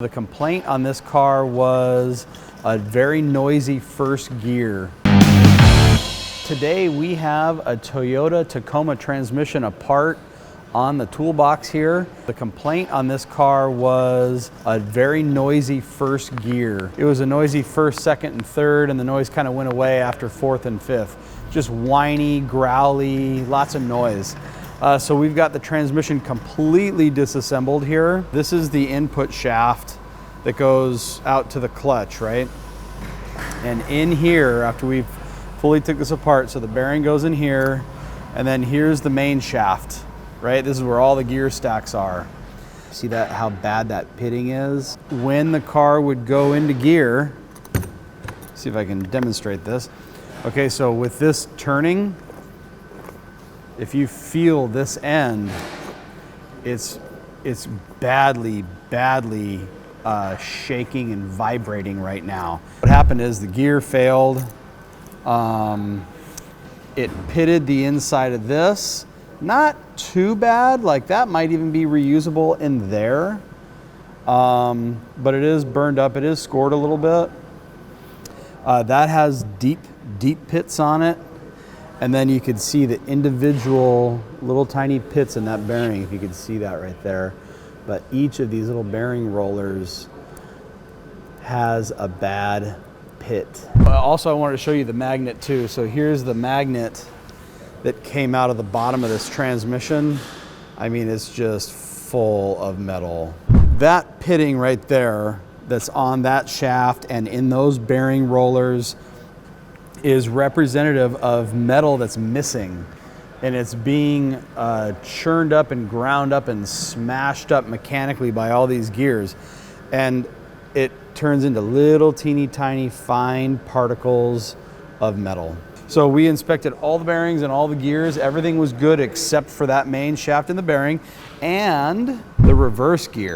The complaint on this car was a very noisy first gear. Today we have a Toyota Tacoma transmission apart on the toolbox here. The complaint on this car was a very noisy first gear. It was a noisy first, second, and third, and the noise kind of went away after fourth and fifth. Just whiny, growly, lots of noise. So we've got the transmission completely disassembled here. This is the input shaft that goes out to the clutch, right? And in here, after we've fully took this apart, so the bearing goes in here, and then here's the main shaft, right? This is where all the gear stacks are. See that, how bad that pitting is? When the car would go into gear, see if I can demonstrate this. Okay, so with this turning, if you feel this end, it's badly shaking and vibrating right now. What happened is the gear failed. It pitted the inside of this. Not too bad, like that might even be reusable in there. But it is burned up, it is scored a little bit. That has deep pits on it. And then you could see the individual little tiny pits in that bearing, if you could see that right there. But each of these little bearing rollers has a bad pit. Also, I wanted to show you the magnet too. So here's the magnet that came out of the bottom of this transmission. I mean, it's just full of metal. That pitting right there that's on that shaft and in those bearing rollers is representative of metal that's missing, and it's being churned up and ground up and smashed up mechanically by all these gears, and it turns into little teeny tiny fine particles of metal. So we inspected all the bearings and all the gears. Everything was good except for that main shaft in the bearing and the reverse gear.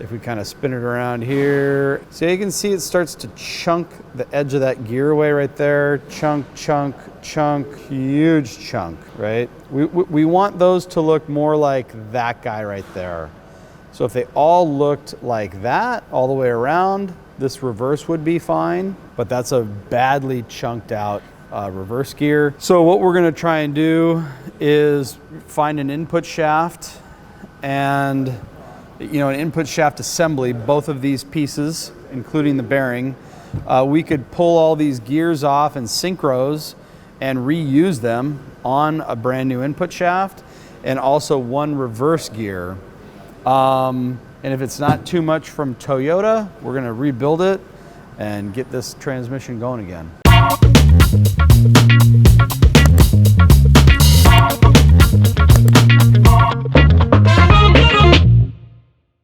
If we kind of spin it around here, so you can see it starts to chunk the edge of that gear away right there. Chunk, chunk, chunk, huge chunk, right? We want those to look more like that guy right there. So if they all looked like that all the way around, this reverse would be fine, but that's a badly chunked out reverse gear. So what we're gonna try and do is find an input shaft and an input shaft assembly, both of these pieces, including the bearing. We could pull all these gears off and synchros and reuse them on a brand new input shaft, and also one reverse gear. And if it's not too much from Toyota, we're gonna rebuild it and get this transmission going again.